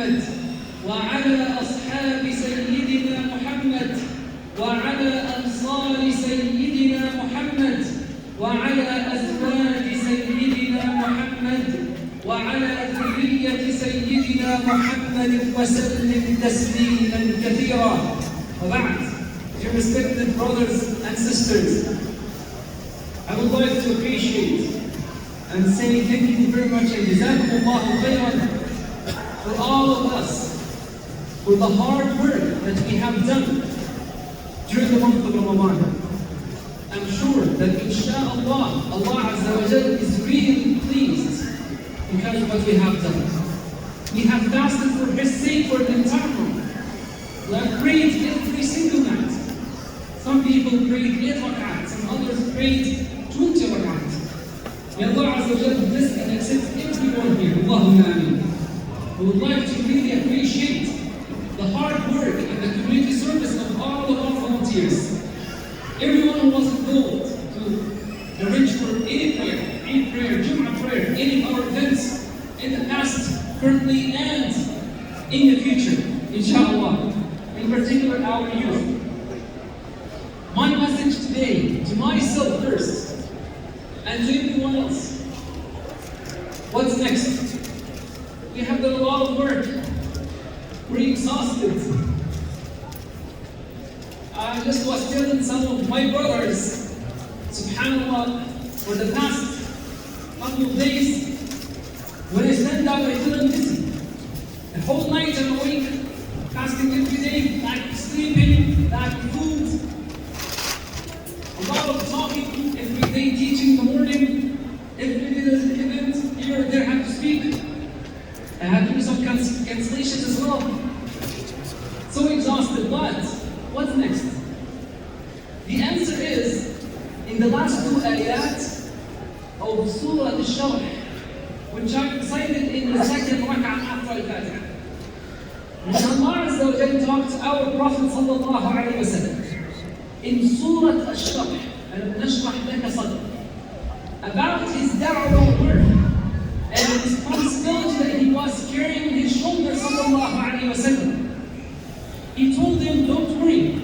محمد وعلى أصحاب سيدنا محمد وعلى أنصار سيدنا محمد وعلى أزواج سيدنا محمد وعلى ذرية سيدنا محمد وسلم تسليما كثيرا. وبعد, dear respected brothers and sisters, I would like to appreciate and say thank you very much and Jazakumullahu khairan for all of us for the hard work that we have done during the month of Ramadan. I'm sure that inshallah, Allah Azza wa Jal is really pleased because of what we have done. We have fasted for His sake for the entire month. We have prayed every single night. Some people prayed 8 rak'at, some others prayed 20 rak'at. May Allah Azza wa Jal bless and accept everyone here. Allahumma ameen. We would like to really appreciate the hard work and the community service of all of our volunteers. Everyone who was involved to arrange for any prayer, Eid prayer, Jum'ah prayer, any of our events in the past, currently, and in the future, inshallah. In particular, our youth. My message today, to myself first, and to everyone else. What's next? We have done a lot of work. We're exhausted. I just was telling some of my brothers, subhanAllah, for the past couple of days, when I stand up, I feel I'm busy. The whole night I'm awake, fasting every day, lack of sleeping, lack of food. A lot of talking, every day teaching in the morning, every day there's an event, here or there I have to speak. I had to do some cancellations as well. So exhausted, but what's next? The answer is in the last 2 ayat of Surah Al-Sharh, which I recited in the second rak'ah after Al-Fatiha. When Allah Azza wa Jalla talked to our Prophet sallallahu alayhi wa sallam in Surah Al-Sharh, about his da'wah work and the responsibility that he was carrying on his shoulders sallallahu alayhi wa sallam. He told them, don't worry,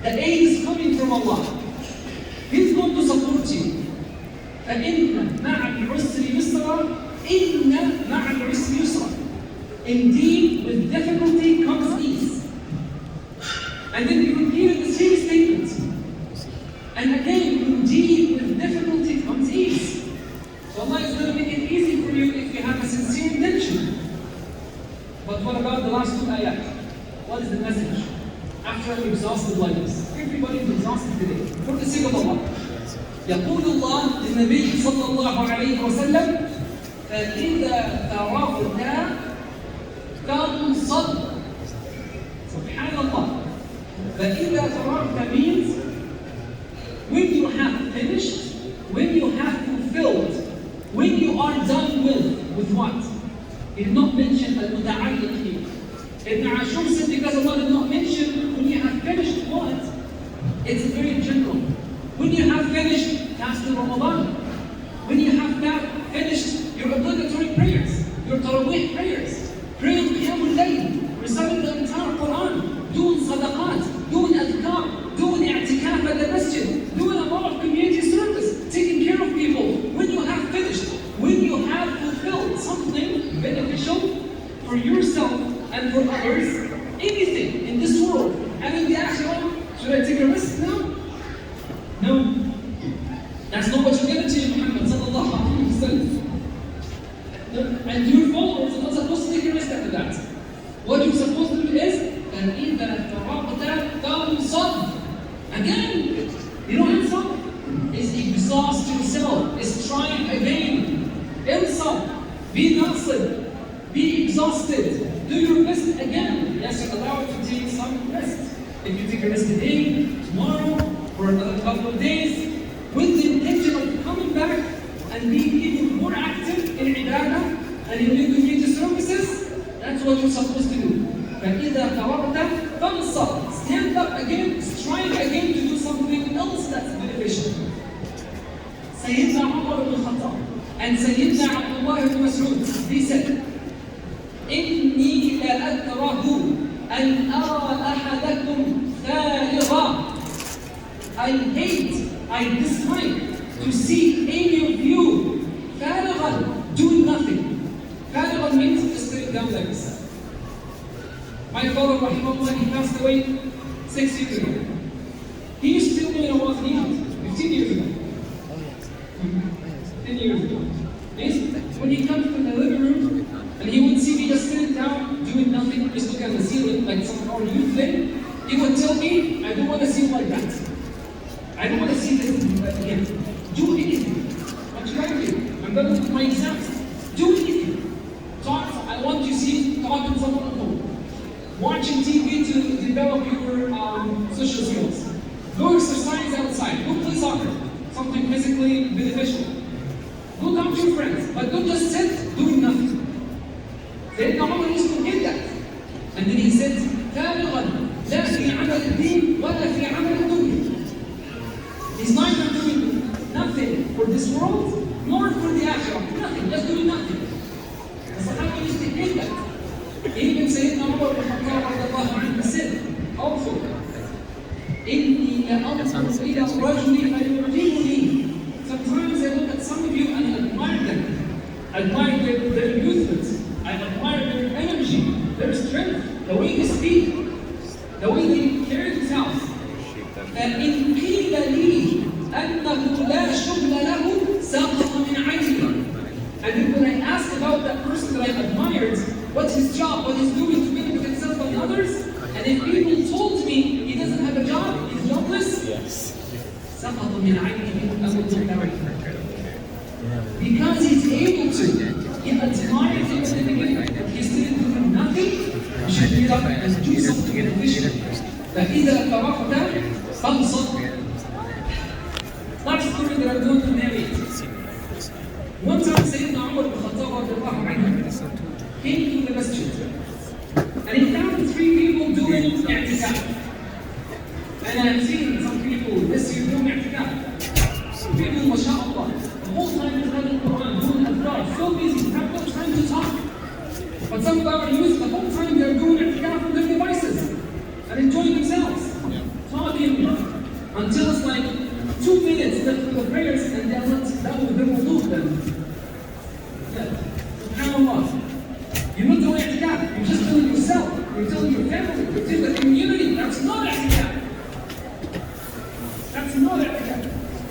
the aid is coming from Allah. He's going to support you. فَإِنَّ مَعَ الْعُسْرِ يُسْرًا إِنَّ مَعَ الْعُسْرِ يُسْرًا. Indeed, with difficulty comes ease. And then he repeated the same statement. And again, indeed, with difficulty comes ease. So Allah is going to make it easy for you if you have a sincere intention. But what about the last 2 ayat? What is the message? After I'm exhausted like this, everybody is exhausted today. For the sake of Allah. يقول الله للنبي صلى الله عليه وسلم فإذا فرغت فانصب. Subhanallah. فإذا فرغت means when you have finished, when you have fulfilled, when you are done with what? He did not mention al-muta'alliq here. Ibn Ashur said because Allah did not mention when you have finished what? It's very general. When you have finished fasting Ramadan, when you have finished your obligatory prayers, your Taraweeh prayers, praying Qiyamul Layl, reciting the entire Quran, doing sadaqat, doing adhkar, doing i'tikaf at the masjid, doing a lot of community service, taking care of people. When you have finished, when you have fulfilled something beneficial for yourself and for others, anything in this world and in the akhirah, should I take a risk now? No. That's not what you're going to do, Muhammad sallallahu alayhi wa sallam. And your followers are not supposed to take a risk after that. What you're supposed to do is, and إِذَا فَرَغْتَ فَانصَبْ. Again, you know insab is exhaust yourself, is trying again. Insab, be nasib, be exhausted, do your best again. Yes, you're allowed to take some rest. If you take a rest today, tomorrow, for another couple of days, with the intention of coming back and being even more active in ibadah and in community services, that's what you're supposed to do. فَإِذَا فَرَغْتَ فَانصَبْ. Stand up again, strive again to do something else that's beneficial. Sayyidina Umar ibn Khattab and Sayyidina Abdullah ibn Mas'ud, they said, إِنَّ أكره أن أرى أحدكم فارغا. I hate, I dislike to see any of you فارغا, doing nothing. فارغا means just sitting down like this. My father, rahimahullah, he passed away 6 years ago. He used to tell me when I was young, 15 years ago. 10 years ago. When he comes to the living room and he would see me just sitting down, doing nothing, just looking at the ceiling like some of our youth thing, he would tell me, I don't want to see you like that. I don't want to see this again. Do anything. I'm trying to. I'm done with my exams. Do anything. Talk. I want to see talking to someone at home. Watching TV to develop your social skills. Go exercise outside. Go play soccer. Something physically beneficial. Go talk to your friends. But don't just sit doing nothing. Sayyidina Umar used to get that. And then he said, فارغا لا في عمل الدين ولا في عمل الدنيا. He's neither doing nothing for this world nor for the akhirah. Nothing, just doing nothing. The Sahaba used to hate that. Even Sayyidina Umar ibn Khattab radiallahu anhu said, also, إِنِّي لَأَنظُرُ إِلَى الرَّجُلِ فَيُعْجِبُنِي. Sometimes I look at some of you and I admire them. I admire their youthfulness. I admire their energy, their strength, the way they speak, the way they carry themselves. فإن قيل لي أنه لا شغل له سقط من عيني. And then when I asked about that person that I admired, what's his job, what he's doing to benefit himself and others, and if people told me he doesn't have a job, he's jobless, سقط من عيني. Because he's able to. He admires him in the beginning, but he's still doing nothing. You should get up and do something beneficial. فإذا فرغت فانصت. Last story that I'm going to narrate. One time Sayyidina Umar ibn Khattab radiallahu anhu came to the masjid and he found 3 people doing i'tikaf. And I've seen some people this year doing i'tikaf. People, mashallah, the whole time they're studying Quran, doing adhkar, so busy, have no time to talk. But some of our youth, the whole time they're doing i'tikaf on their devices and enjoying themselves, talking until it's like 2 minutes left for the prayers and they're not done with their wudu then. SubhanAllah. You're not doing i'tikaf, you're just doing yourself, you're telling your family, you're telling the community. That's not i'tikaf. That's not i'tikaf.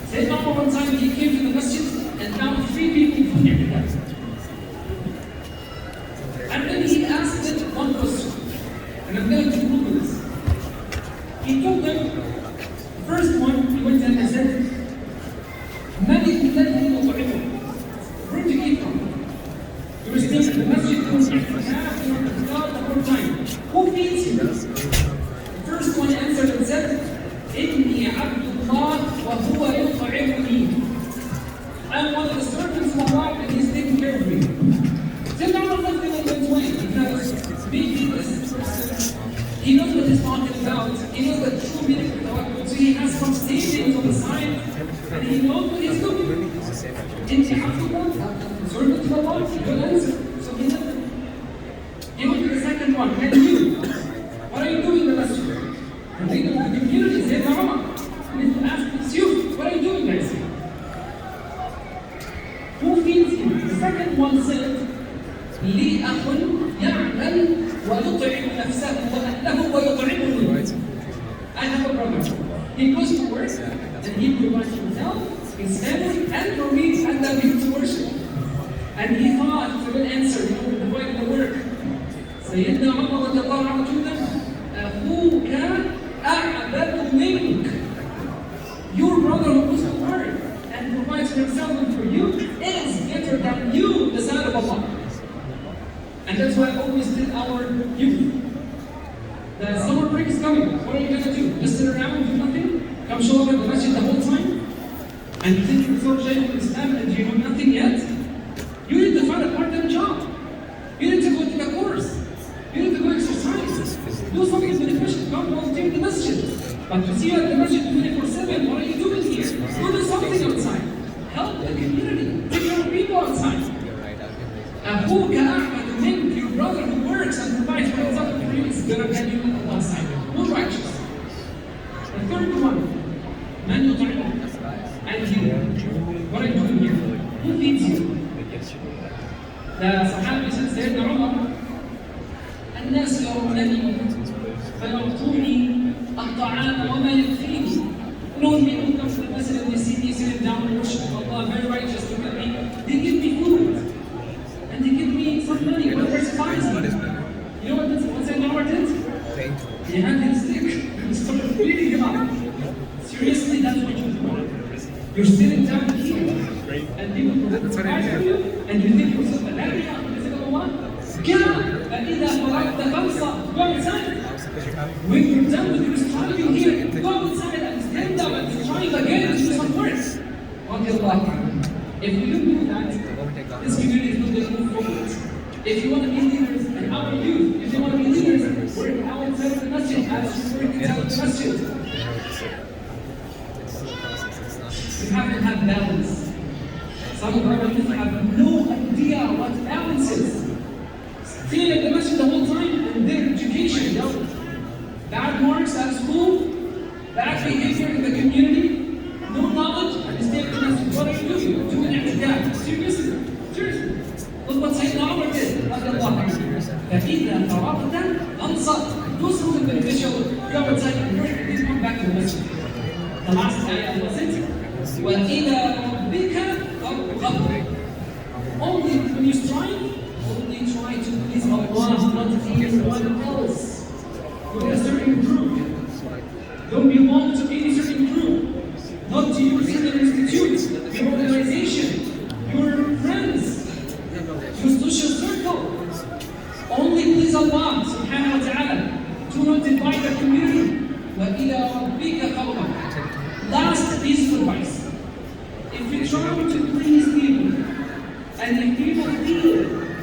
Sayyidina Umar one time he came to the masjid and found 3 people doing i'tikaf. And then he asked them one question. And I'm going to conclude with this. He told them, first one, he went and he said, من الذي يطعمه? Where did you eat from? You were still in the masjid doing i'tikaf, doing adhkar the whole time. Who feeds you? The first one answered and said, إني عبد الله وهو يطعمني. I'm one of the servants of Allah and He's taking care of me. Then Allah left him in his way because maybe this person, he knows what he's talking about. He knows the true meaning of tawakkul. So he has some savings on the side and he knows what he's doing. إني عبد الله, servant of Allah, good answer. So he left him. He went to the second one, and you, what are you doing in the masjid? And they go to the community, say, Mama, and if you ask, it's you, what are you doing guys? Who feeds you? The second one said, لي أخ يعمل ويطعم نفسه وأهله ويطعمني. I have a brother. He goes to work and he provides for himself, his family, and for me, and then he to worship. And he thought it's a good answer, you know, dividing the work. Sayyidina Umar radiallahu anhu told them, أخوك أعبد منك. Your brother who goes to work and provides for himself and for you is better than you, the son of Allah. And that's why I always tell our youth, the summer break is coming. What are you going to do? Just sit around and do nothing? Come show up at the masjid the whole time? And you think you're so ashamed of Islam and you have nothing yet? You need to find a part-time job. You need to go to the course. You need to go exercise. Do something beneficial. Come volunteer in the masjid. But to see you at the masjid 24/7, what are you doing here? Go do something outside. Help the community. Take care of people outside. أخوك أعبد منك, your brother who works and provides for himself is gonna get you on God's side. More righteous. The third one, man يطعمك. And you, what are you doing here? Who feeds you? The Sahabi said, سيدنا عمر, الناس يرونني فيعطوني الطعام وما يكفيني. No one people come to the masjid and they see me sitting down and worship Allah, very righteous, look at me. They give me food. And they give me some money, whatever suffices me. You know what Sayyidina Umar did? He had his stick and started beating him up. Seriously, that's what you do. You're sitting down here and people provide for you and you think yourself, get up! فإذا فرغت فانصب. Go outside. When you're done with your striving here, go outside and stand up and strive again and do some work. If you don't do that, this community is not going to move forward. If you want to be leaders, and our youth, if they want to be leaders, work outside of the masjid as you work inside of the masjid. You have to have balance. Some of our youth have no idea what balance is. Staying at the masjid the whole time and their education, bad marks at school, bad behavior in the community, no knowledge, and stay at the masjid. What are you doing? Doing i'tikaf. Seriously. Look what Sayyidina Umar did. فإذا فرغت فانصب. Do something beneficial, go outside and work, and then come back to the masjid. The last ayah was it. وَإِلَى رَبِّكَ فَارْغَب. Only when you strive, only try to please Allah, not anyone else. You're a certain group. Don't belong to any certain group. Not to your certain institute, your organization, your friends, your social circle. Only please Allah subhanahu wa ta'ala. Do not divide the community. وَإِلَى رَبِّكَ فَارْغَب. Last piece of advice. If you're trying to please people, and if people feel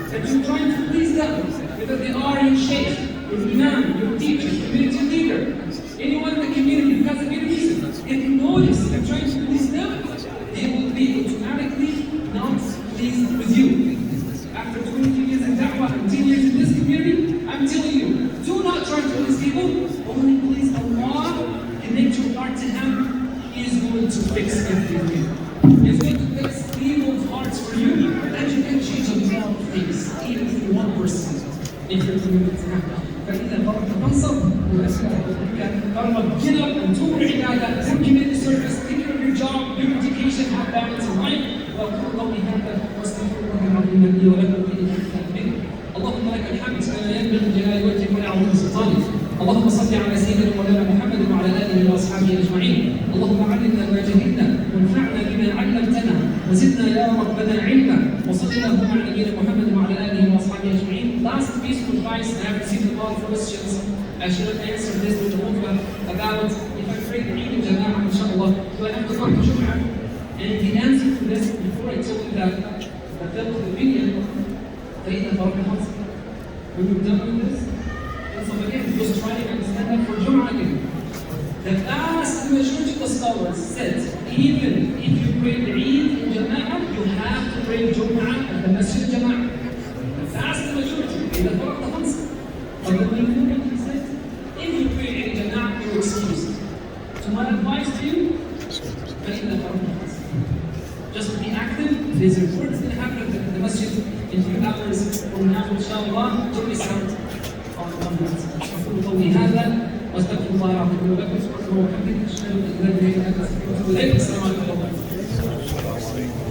that you're trying to please them, whether they are your sheikh, your imam, your teacher, community leader, anyone in the community, because of any reason, if you notice you're trying to please them, they will be automatically not pleased with you. After 23 years in da'wah and 10 years in this community, I'm telling you, do not try to please people, only please Allah, connect your heart to Him. He is going to fix everything. He's going to fix people's hearts for you, and you can change a lot of things, even for one person, if you're doing it now. فإذا فرغت فانصب فرغب. Get up and do your ibadah, do community service, take care of your job, your education, have balance in life. وأقول قولي هذا واستغفر الله العظيم لي ولكم إنه كان به. اللهم لك الحمد كما ينبغي لجلال وجهك ولعظيم سلطانك. اللهم صل على سيدنا مولانا محمد وعلى آله وأصحابه أجمعين. اللهم علمنا ما جهلنا وانفعنا بما علمتنا وزدنا يا ربنا علما. وصلى اللهم على نبينا محمد وعلى آله وأصحابه أجمعين. Last piece of advice, and I have received a lot of questions. I should have answered this with the Khutbah about if I pray the Eid in Jama'ah, inshallah, do I have to come to Jum'ah? And the answer to this, before I tell you that, the film of the video, فإذا فرغت فانصب. When you're done with this, so again, just try to understand that for Jum'ah again. The vast majority of the scholars said, even if you pray the Eid in Jama'ah, you have to pray Jum'ah at the Masjid Jama'ah. The vast majority, إذا فرغت فانصب. But the minority said, if you pray in Jama'ah, you're excused. So my advice to you, فإذا فرغت فانصب. Just be active. There's reports that happen at the masjid in a few hours from now, inshallah. Don't miss out on that. أقول قولي هذا واستغفر الله العظيم لي ولكم سبحانه وبحمده أشهد أن لا إله إلا أنت أستغفرك وأتوب إليك. السلام عليكم ورحمة الله.